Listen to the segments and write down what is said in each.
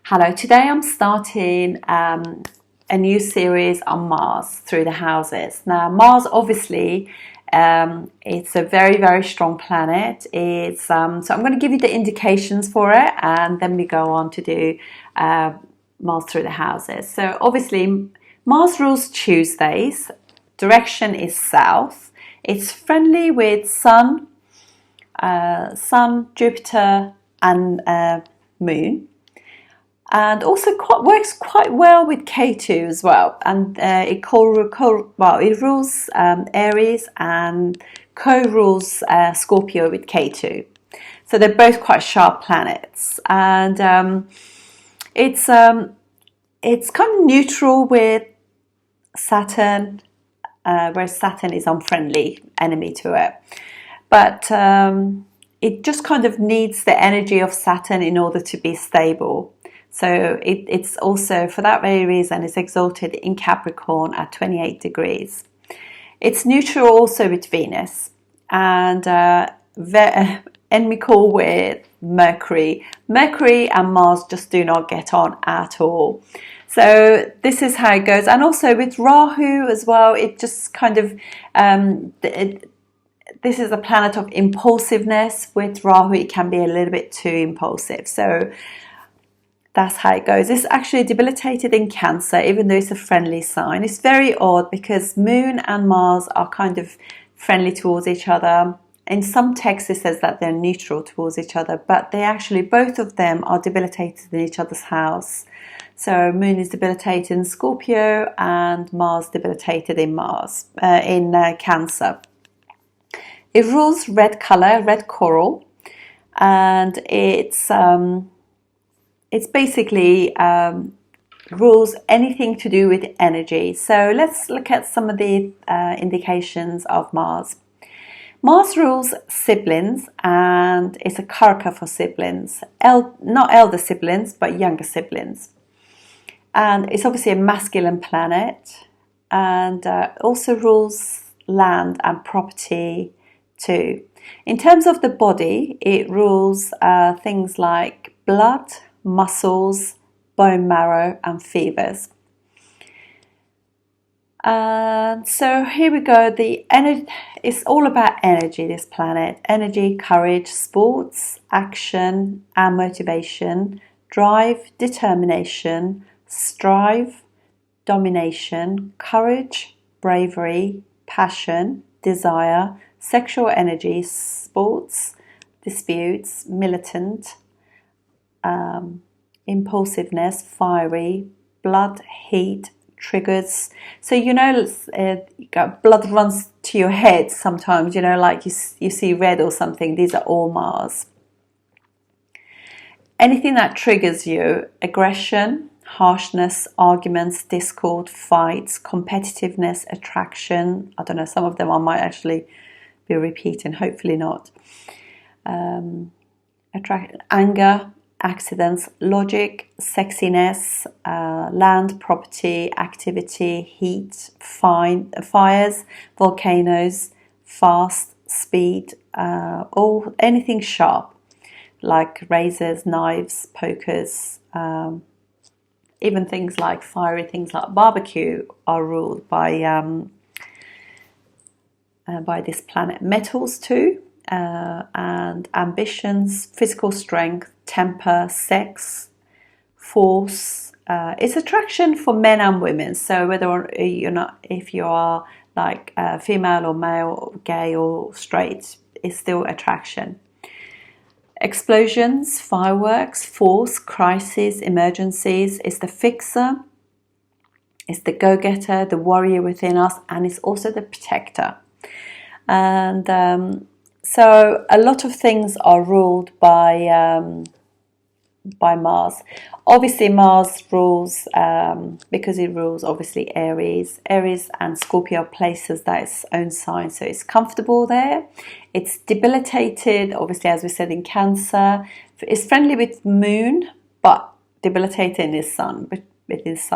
Hello, today I'm starting a new series on Mars through the houses. Now, Mars obviously it's a very, very strong planet. It's so I'm going to give you the indications for it, and then we go on to do Mars through the houses. So obviously, Mars rules Tuesdays. Direction is south. It's friendly with Sun, Jupiter, and Moon. And also works quite well with K2 as well, and it rules Aries and co-rules Scorpio with K2, so they're both quite sharp planets, and it's kind of neutral with Saturn, whereas Saturn is unfriendly enemy to it, but it just kind of needs the energy of Saturn in order to be stable. So it's also, for that very reason, it's exalted in Capricorn at 28 degrees. It's neutral also with Venus, and enmical with Mercury. Mercury and Mars just do not get on at all. So this is how it goes. And also with Rahu as well, it just kind of, this is a planet of impulsiveness. With Rahu, it can be a little bit too impulsive. So that's how it goes. It's actually debilitated in Cancer, even though it's a friendly sign. It's very odd because Moon and Mars are kind of friendly towards each other. In some texts it says that they're neutral towards each other, but they actually, both of them are debilitated in each other's house. So Moon is debilitated in Scorpio and Mars debilitated in Cancer. It rules red color, red coral, and it's basically rules anything to do with energy. So let's look at some of the indications of Mars. Mars rules siblings, and it's a karaka for siblings. Not elder siblings, but younger siblings. And it's obviously a masculine planet, and also rules land and property too. In terms of the body, it rules things like blood, muscles, bone marrow, and fevers. So here we go. The energy, it's all about energy, this planet. Energy, courage, sports, action and motivation, drive, determination, strive, domination, courage, bravery, passion, desire, sexual energy, sports, disputes, militant, impulsiveness, fiery, blood, heat, triggers. So blood runs to your head sometimes, like you see red or something. These are all Mars. Anything that triggers you: aggression, harshness, arguments, discord, fights, competitiveness, attraction. I don't know, some of them I might actually be repeating, hopefully not. Anger, accidents, logic, sexiness, land, property, activity, heat, fires, volcanoes, fast, speed, anything sharp, like razors, knives, pokers, even things like fiery things like barbecue are ruled by this planet. Metals too, and ambitions, physical strength, temper, sex, force. It's attraction for men and women. So whether if you are like female or male, gay or straight, it's still attraction. Explosions, fireworks, force, crisis, emergencies. It's the fixer. It's the go-getter, the warrior within us, and it's also the protector. And so a lot of things are ruled by Mars. Obviously Mars rules, because it rules obviously Aries and Scorpio places that its own sign, so it's comfortable there. It's debilitated, obviously, as we said, in Cancer. It's friendly with Moon, but debilitated in his Sun, which is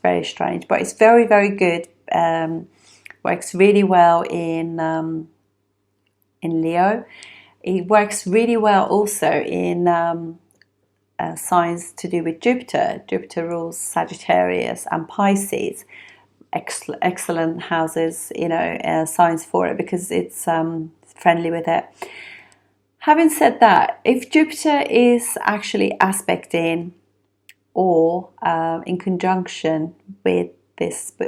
very strange, but it's very, very good. Works really well in Leo. It works really well also in signs to do with Jupiter. Jupiter rules Sagittarius and Pisces. Excellent houses, signs for it, because it's friendly with it. Having said that, if Jupiter is actually aspecting or in conjunction with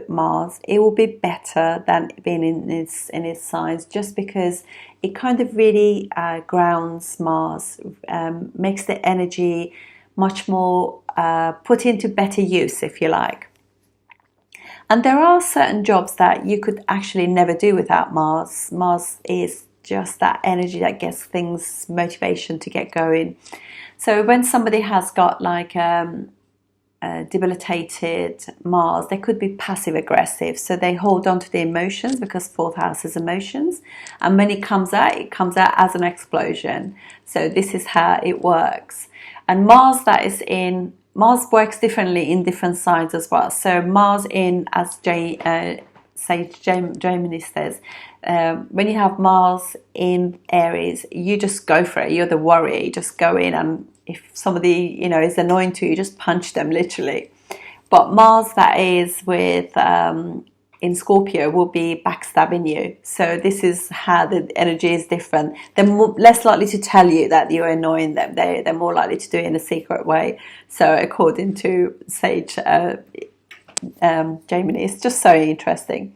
Mars, it will be better than being in its signs, just because it kind of really grounds Mars, makes the energy much more put into better use, if you like. And there are certain jobs that you could actually never do without Mars. Mars is just that energy that gets things, motivation to get going. So when somebody has got like debilitated Mars, they could be passive aggressive, so they hold on to the emotions, because fourth house is emotions, and when it comes out as an explosion. So this is how it works. And Mars works differently in different signs as well. So Mars in, as Gemini says, when you have Mars in Aries, you just go for it. You're the warrior. You just go in, and if somebody is annoying to you, just punch them, literally. But Mars that is with in Scorpio will be backstabbing you. So this is how the energy is different. They're less likely to tell you that you're annoying them. They're more likely to do it in a secret way. So according to Sage Gemini, it's just so interesting.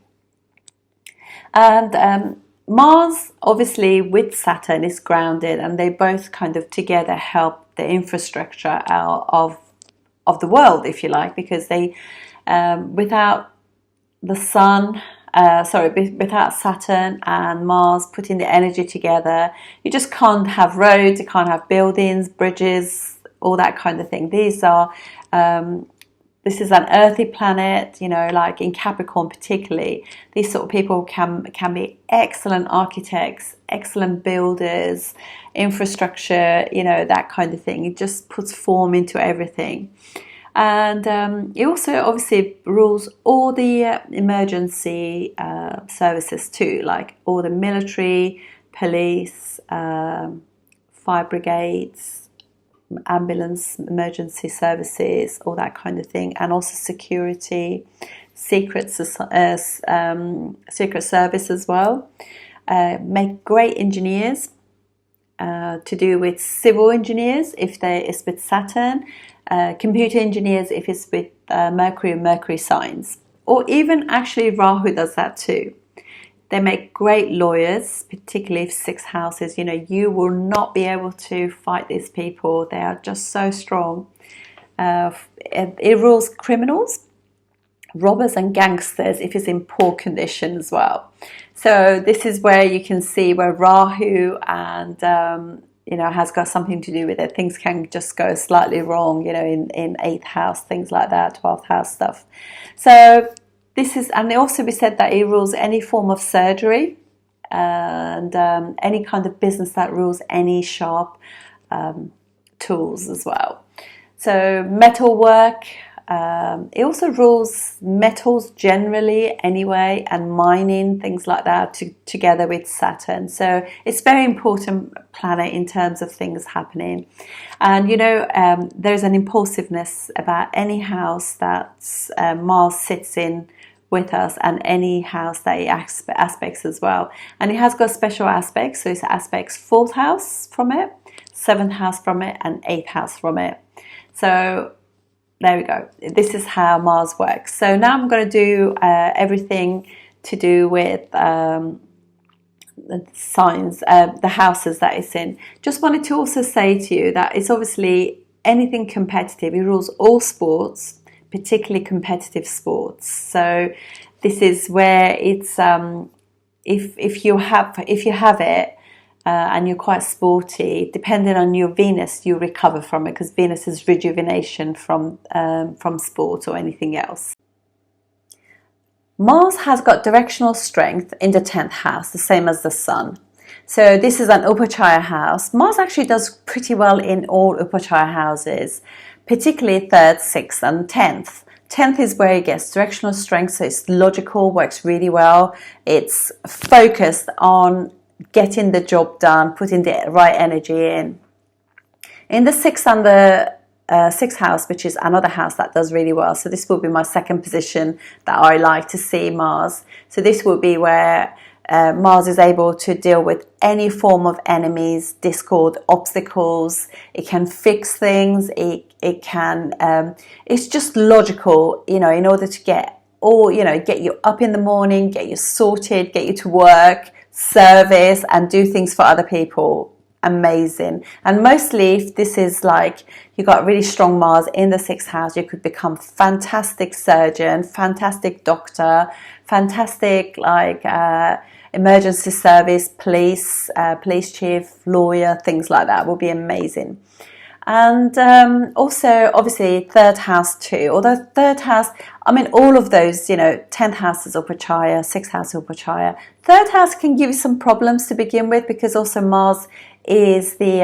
And Mars, obviously, with Saturn is grounded, and they both kind of together help the infrastructure of the world, if you like, because they without the Sun, without Saturn and Mars putting the energy together, you just can't have roads, you can't have buildings, bridges, all that kind of thing. This is an earthy planet, like in Capricorn particularly. These sort of people can be excellent architects, excellent builders, infrastructure, that kind of thing. It just puts form into everything. And it also obviously rules all the emergency services too, like all the military, police, fire brigades, ambulance, emergency services, all that kind of thing, and also security, secret service as well. Make great engineers, to do with civil engineers if it's with Saturn, computer engineers if it's with Mercury and Mercury signs, or even actually Rahu does that too. They make great lawyers, particularly if 6 houses. You will not be able to fight these people. They are just so strong. It rules criminals, robbers and gangsters if it's in poor condition as well. So this is where you can see where Rahu and has got something to do with it. Things can just go slightly wrong, in 8th house, things like that, 12th house stuff. So this is, and also we said that it rules any form of surgery and any kind of business that rules any sharp tools as well. So metal work, it also rules metals generally anyway, and mining, things like that, together with Saturn. So it's very important planet in terms of things happening. And there's an impulsiveness about any house that Mars sits in with us, and any house that it aspects as well. And it has got special aspects, so it aspects 4th house from it, 7th house from it, and 8th house from it. So there we go. This is how Mars works. So now I'm going to do everything to do with the signs, the houses that it's in. Just wanted to also say to you that it's obviously anything competitive. It rules all sports, particularly competitive sports. So this is where it's if you have it and you're quite sporty, depending on your Venus, you recover from it, because Venus is rejuvenation from sport or anything else. Mars has got directional strength in the 10th house, the same as the Sun. So this is an Upachaya house. Mars actually does pretty well in all Upachaya houses, particularly 3rd, 6th and 10th. 10th is where it gets directional strength, so it's logical, works really well. It's focused on getting the job done, putting the right energy in. In the 6th and the sixth house, which is another house that does really well. So this will be my second position that I like to see Mars. So this will be where Mars is able to deal with any form of enemies, discord, obstacles. It can fix things. It can. It's just logical, you know, in order to get you up in the morning, get you sorted, get you to work, service, and do things for other people. Amazing. And mostly if this is like you got really strong Mars in the sixth house, you could become fantastic surgeon, fantastic doctor, fantastic emergency service, police chief, lawyer, things like that will be amazing. And also obviously third house too, although third house, I mean all of those, 10th house is Upachaya, 6th house is Upachaya. Third house can give you some problems to begin with, because also Mars is the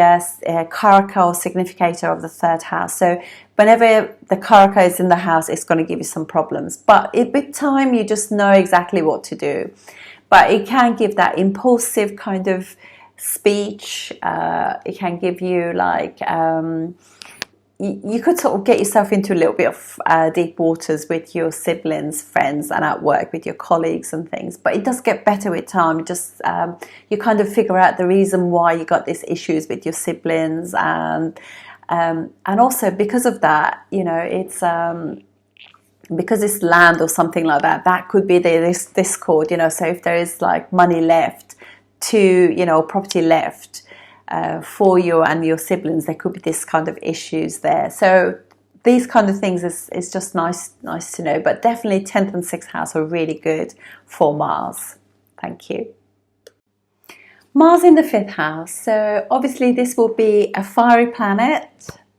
Karaka or significator of the third house. So whenever the Karaka is in the house, it's going to give you some problems. But with time, you just know exactly what to do. But it can give that impulsive kind of speech. It can give you you could sort of get yourself into a little bit of deep waters with your siblings, friends, and at work with your colleagues and things. But it does get better with time. You kind of figure out the reason why you got these issues with your siblings, and also because of that, it's because it's land or something like that. That could be this discord. So if there is like money left to property left for you and your siblings, there could be this kind of issues there. So these kind of things is just nice to know. But definitely 10th and 6th house are really good for Mars. Thank you. Mars in the 5th house. So obviously this will be a fiery planet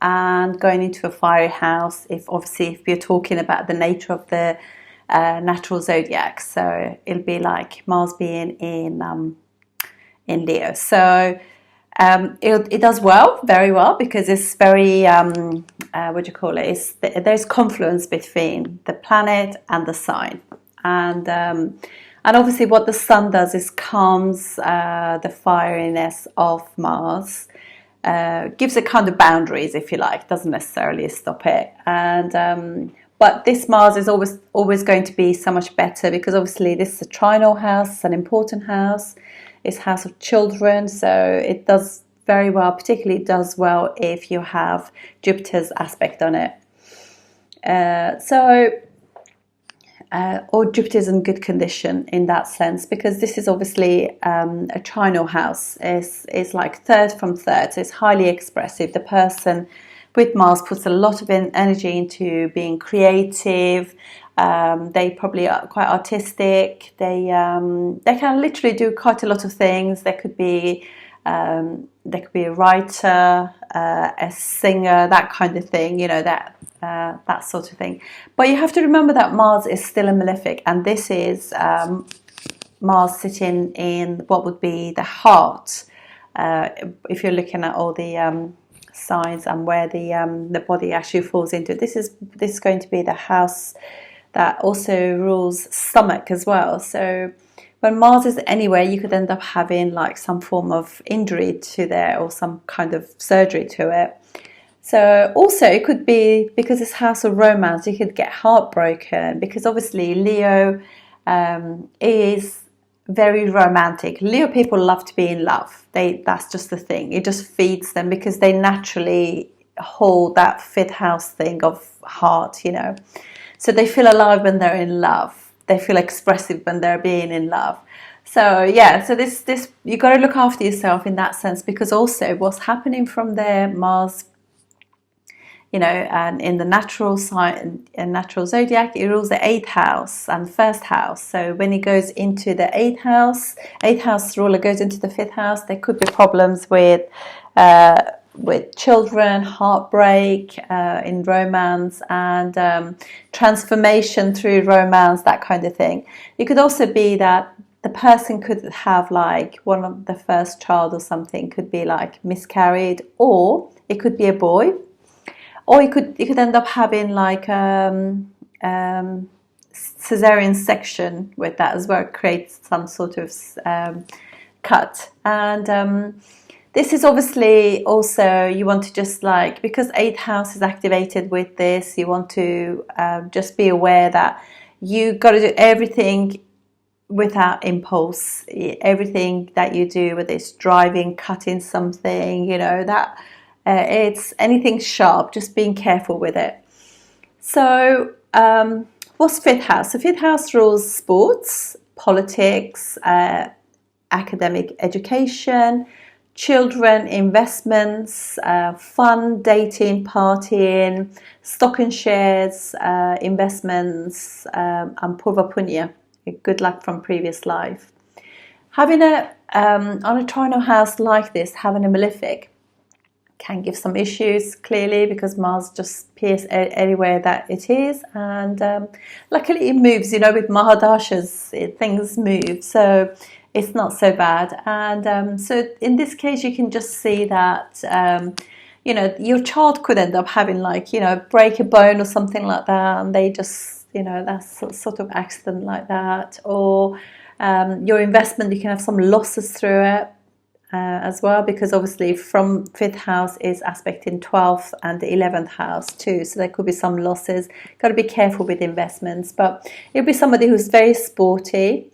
and going into a fiery house if you're talking about the nature of the natural zodiac. So it'll be like Mars being in Leo. So it does very well, because it's very there's confluence between the planet and the sign, and obviously what the sun does is calms the fieriness of Mars, gives it kind of boundaries, if you like, doesn't necessarily stop it, and but this Mars is always going to be so much better, because obviously this is a trinal house, it's an important house. It's house of children, so it does very well, particularly does well if you have Jupiter's aspect on it. Or Jupiter's in good condition in that sense, because this is obviously a trinal house. It's like third from third, so it's highly expressive. The person with Mars puts a lot of energy into being creative. They probably are quite artistic. They can literally do quite a lot of things. They could be a writer, a singer, that kind of thing. That sort of thing. But you have to remember that Mars is still a malefic, and this is Mars sitting in what would be the heart. If you're looking at all the signs and where the body actually falls into, this is going to be the house that also rules stomach as well. So when Mars is anywhere, you could end up having like some form of injury to there, or some kind of surgery to it. So also it could be because it's house of romance, you could get heartbroken, because obviously Leo is very romantic. Leo people love to be in love. That's just the thing. It just feeds them, because they naturally hold that 5th house thing of heart, So they feel alive when they're in love. They feel expressive when they're being in love. So yeah, so this you got to look after yourself in that sense, because also what's happening from there, Mars, and in the natural sign and natural zodiac, it rules the 8th house and 1st house. So when it goes into the 8th house ruler goes into the 5th house, there could be problems with children, heartbreak in romance, and transformation through romance, that kind of thing. It could also be that the person could have like one of the first child or something could be like miscarried, or it could be a boy, or you could end up having like cesarean section with that as well. It creates some sort of cut, and This is obviously also, you want to just like, because 8th house is activated with this, you want to just be aware that you got to do everything without impulse. Everything that you do, whether it's driving, cutting something, you know, that it's anything sharp, just being careful with it. So what's 5th house? So 5th house rules sports, politics, academic education, children, investments, fun, dating, partying, stock and shares, investments, and purva punya, good luck from previous life. Having a on a trinal house like this, having a malefic can give some issues, clearly, because Mars just appears anywhere that it is, and luckily it moves, you know, with Mahadasas, things move, so it's not so bad. And so in this case, you can just see that you know, your child could end up having, like, you know, break a bone or something like that, and they just, you know, that's sort of accident like that. Or your investment, you can have some losses through it as well, because obviously from 5th house is aspecting 12th and the 11th house too, so there could be some losses. Got to be careful with investments, but it'll be somebody who's very sporty.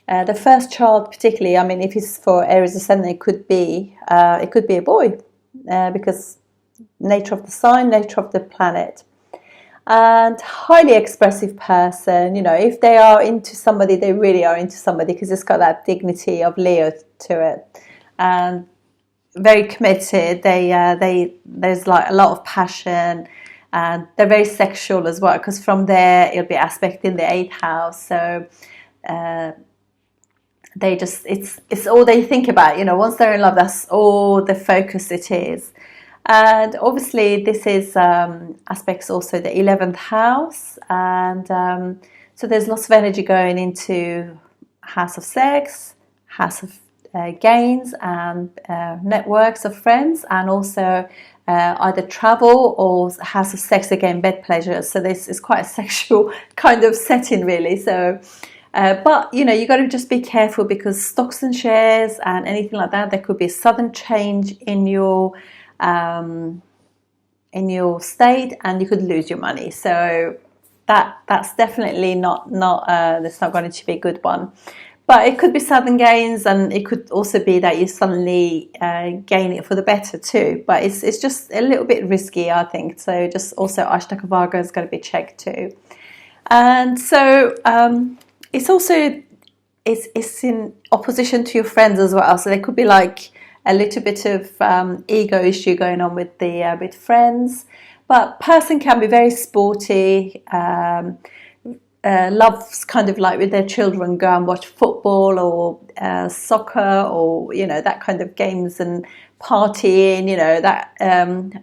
The first child particularly, I mean, if it's for Aries Ascendant, it could be a boy, because nature of the sign, nature of the planet. And highly expressive person, you know, if they are into somebody, they really are into somebody, because it's got that dignity of Leo to it, and very committed. There's like a lot of passion, and they're very sexual as well, because from there it'll be aspecting the 8th house. So they just, it's all they think about, you know. Once they're in love, that's all the focus it is. And obviously this is aspects also the 11th house, and so there's lots of energy going into house of sex, house of gains, and networks of friends, and also either travel or house of sex, again, bed pleasures. So this is quite a sexual kind of setting, really. So but you know, you got to just be careful, because stocks and shares and anything like that, there could be a sudden change in your state, and you could lose your money. So that's definitely not that's not going to be a good one. But it could be sudden gains, and it could also be that you suddenly gain it for the better too. But it's just a little bit risky, I think. So just also Ashtaka Varga is going to be checked too. And so it's also it's in opposition to your friends as well. So there could be like a little bit of ego issue going on with the with friends. But person can be very sporty. Loves kind of like with their children go and watch football or soccer, or, you know, that kind of games, and partying, you know, that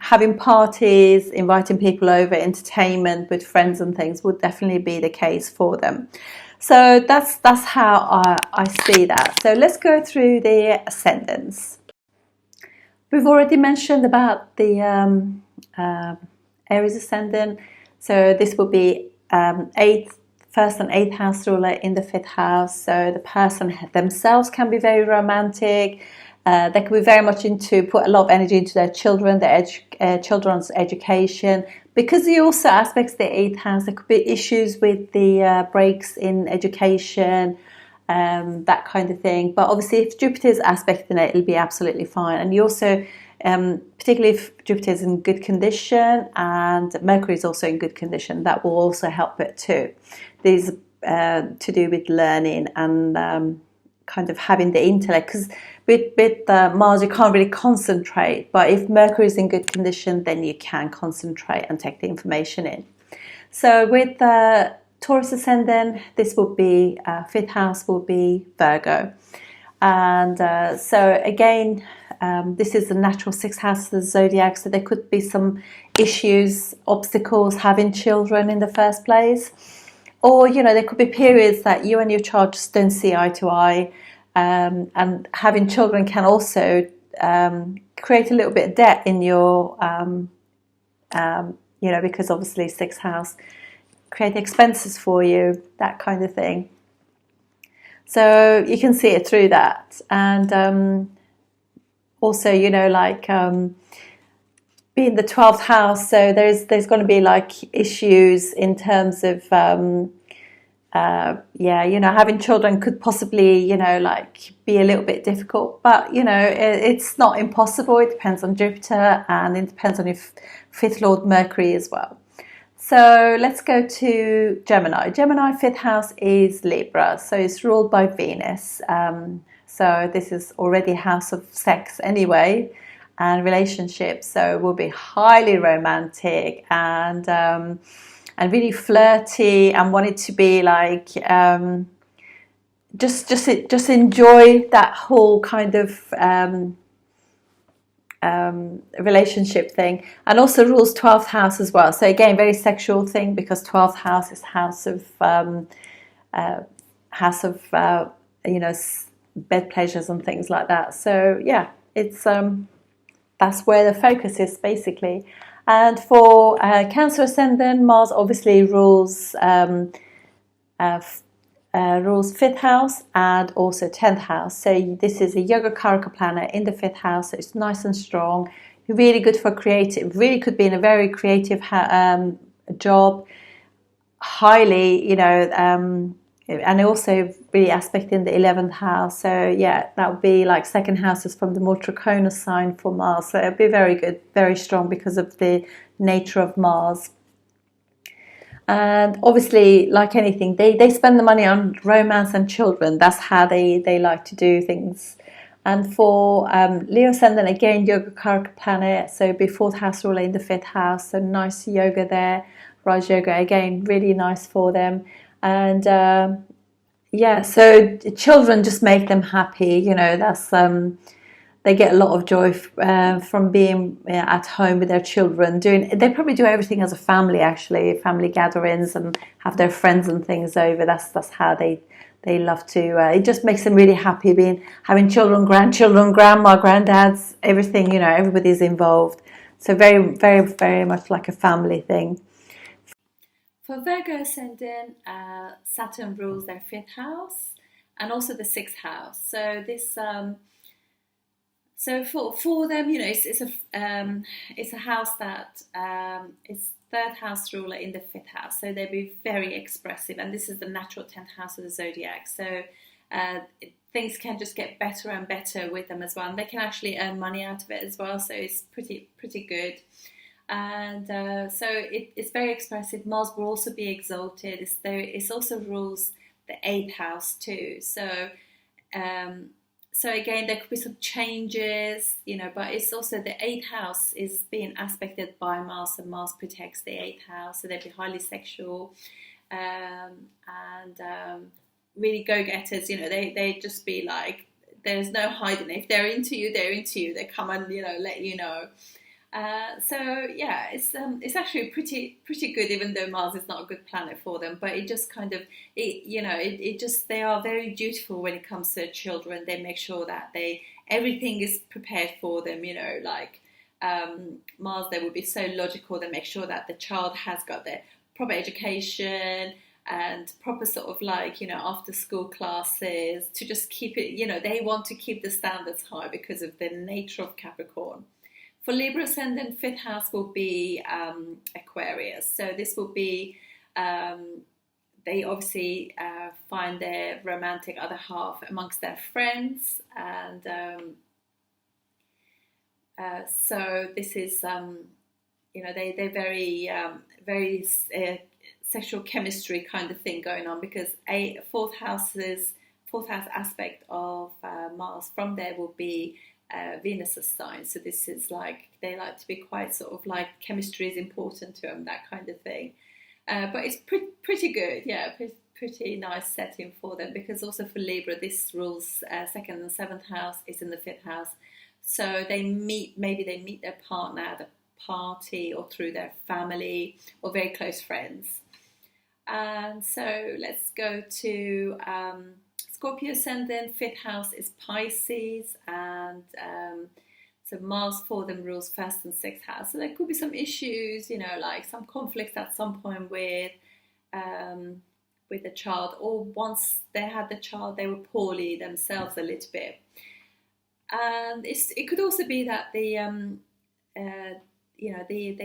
having parties, inviting people over, entertainment with friends and things would definitely be the case for them. So that's how I see that. So let's go through the ascendants. We've already mentioned about the Aries Ascendant. So this will be 1st and 8th house ruler in the 5th house. So the person themselves can be very romantic. They can be very much put a lot of energy into their children, their children's education. Because he also aspects the 8th house, there could be issues with the breaks in education, that kind of thing. But obviously, if Jupiter's aspecting it, it'll be absolutely fine. And you also, particularly if Jupiter's in good condition and Mercury is also in good condition, that will also help it too. These to do with learning and kind of having the intellect, because with Mars you can't really concentrate, but if Mercury is in good condition, then you can concentrate and take the information in. So with Taurus Ascendant, this will be 5th house will be Virgo, and so again, this is the natural 6th house of the zodiac, so there could be some issues, obstacles having children in the first place. Or, you know, there could be periods that you and your child just don't see eye to eye, and having children can also create a little bit of debt in your, you know, because obviously 6th house create expenses for you, that kind of thing. So you can see it through that. And also, you know, like being the 12th house, so there's going to be like issues in terms of yeah, you know, having children could possibly, you know, like be a little bit difficult, but you know, it's not impossible. It depends on Jupiter, and it depends on your fifth lord Mercury as well. So let's go to Gemini. Gemini fifth house is Libra, so it's ruled by Venus. So this is already house of sex anyway, and relationships. So it will be highly romantic and really flirty, and want it to be like just enjoy that whole kind of relationship thing. And also rules 12th house as well, so again very sexual thing, because 12th house is house of you know, bed pleasures and things like that. So yeah, it's that's where the focus is basically. And for Cancer Ascendant, Mars obviously rules rules 5th house and also 10th house. So this is a Yoga Karaka planet in the 5th house. So it's nice and strong, really good for creative, really could be in a very creative job, highly, you know, and also really aspect in the 11th house. So yeah, that would be like second house is from the more Trachona sign for Mars. So it'd be very good, very strong because of the nature of Mars. And obviously, like anything, they spend the money on romance and children. That's how they like to do things. And for Leo Ascendant, again, Yoga Karaka planet. So be 4th house ruler in the 5th house. So nice yoga there. Raj Yoga, again, really nice for them. And yeah, so children just make them happy. You know, that's they get a lot of joy from being at home with their children. They probably do everything as a family, actually, family gatherings, and have their friends and things over. That's how they love to. It just makes them really happy having children, grandchildren, grandma, granddads, everything. You know, everybody's involved. So very, very, very much like a family thing. For Virgo Ascendant, Saturn rules their 5th house and also the 6th house. So this. So for them, you know, it's a house that is 3rd house ruler in the 5th house. So they'll be very expressive, and this is the natural 10th house of the zodiac. So things can just get better and better with them as well, and they can actually earn money out of it as well. So it's pretty good. And so it's very expressive. Mars will also be exalted. It also rules the 8th house too. So. So again, there could be some changes, you know, but it's also the 8th house is being aspected by Mars, and Mars protects the 8th house, so they'd be highly sexual and really go-getters. You know, they just be like, there's no hiding. If they're into you, they're into you. They come and, you know, let you know. So yeah, it's actually pretty good, even though Mars is not a good planet for them. But it just kind of they are very dutiful when it comes to children. They make sure that everything is prepared for them. You know, like Mars, they will be so logical. They make sure that the child has got their proper education and proper sort of like, you know, after school classes to just keep it. You know, they want to keep the standards high because of the nature of Capricorn. For Libra Ascendant, 5th house will be Aquarius. So this will be, they obviously find their romantic other half amongst their friends. And so this is, you know, they're very sexual chemistry kind of thing going on, because fourth house aspect of Mars from there will be Venus's sign. So this is like, they like to be quite sort of like, chemistry is important to them, that kind of thing. But it's pretty good, yeah, pretty nice setting for them, because also for Libra, this rules 2nd and 7th house is in the 5th house. So maybe they meet their partner at a party or through their family or very close friends. And so let's go to Scorpio Ascendant, 5th house is Pisces, and so Mars for them rules 1st and 6th house. So there could be some issues, you know, like some conflicts at some point with the child, or once they had the child, they were poorly themselves a little bit. And it could also be that they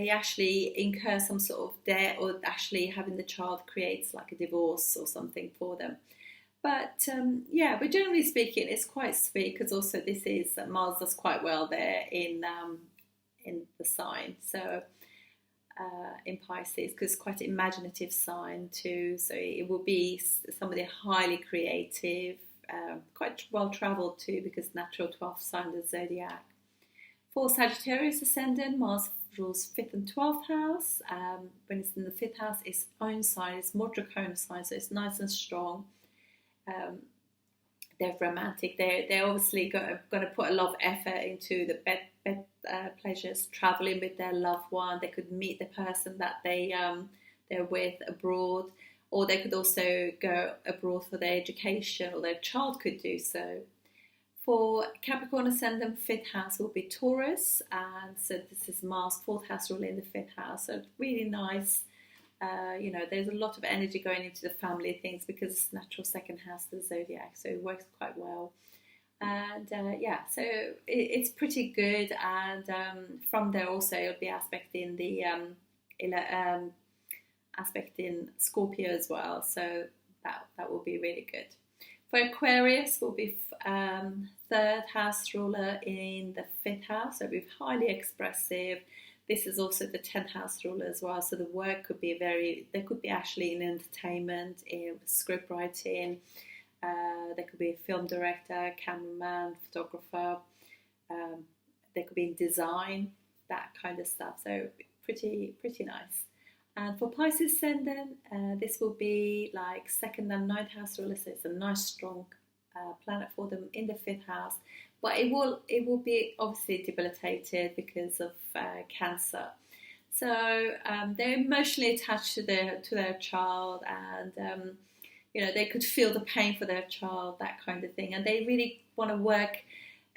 actually incur some sort of debt, or actually having the child creates like a divorce or something for them. But but generally speaking, it's quite sweet, because also this is Mars does quite well there in the sign. So in Pisces, because it's quite an imaginative sign too. So it will be somebody highly creative, quite well travelled too, because natural 12th sign of the zodiac. For Sagittarius Ascendant, Mars rules 5th and 12th house. When it's in the 5th house, its own sign, it's more draconian sign, so it's nice and strong. They're romantic. They're obviously going to put a lot of effort into the bed pleasures, traveling with their loved one. They could meet the person that they're with abroad, or they could also go abroad for their education, or their child could do so. For Capricorn Ascendant, 5th house will be Taurus, and so this is Mars 4th house ruling in the 5th house. So really nice. There's a lot of energy going into the family things, because it's natural 2nd house of the zodiac, so it works quite well. And so it's pretty good. And from there also it'll be aspecting the aspecting Scorpio as well, so that will be really good. For Aquarius, will be 3rd house ruler in the 5th house, so we're highly expressive. This is also the 10th house ruler as well, so the work could be there could be actually in entertainment, in script writing, there could be a film director, cameraman, photographer, there could be in design, that kind of stuff, so pretty nice. And for Pisces Ascendant, this will be like 2nd and 9th house ruler, so it's a nice strong planet for them in the 5th house. But it will be obviously debilitated because of Cancer. So they're emotionally attached to their child, and they could feel the pain for their child, that kind of thing. And they really want to work.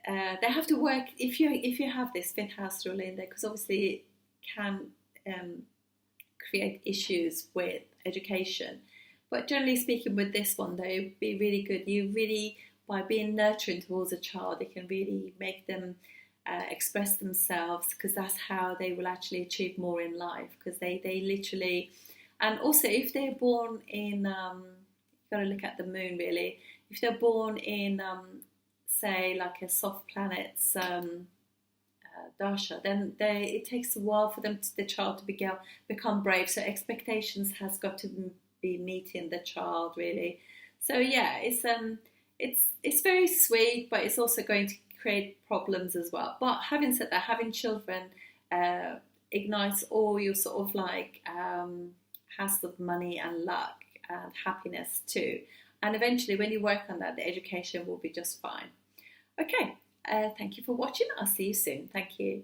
They have to work if you have this 5th house rule in there, because obviously it can create issues with education. But generally speaking, with this one, though, it would be really good. You really, by being nurturing towards a child, it can really make them express themselves, because that's how they will actually achieve more in life, because they literally. And also, if they're born in, you've got to look at the moon really, if they're born in say like a soft planet's dasha, then it takes a while for the child to become brave, so expectations has got to be meeting the child really. So yeah, it's very sweet, but it's also going to create problems as well. But having said that, having children ignites all your sort of like house of money and luck and happiness too. And eventually, when you work on that, the education will be just fine. Okay, thank you for watching. I'll see you soon. Thank you.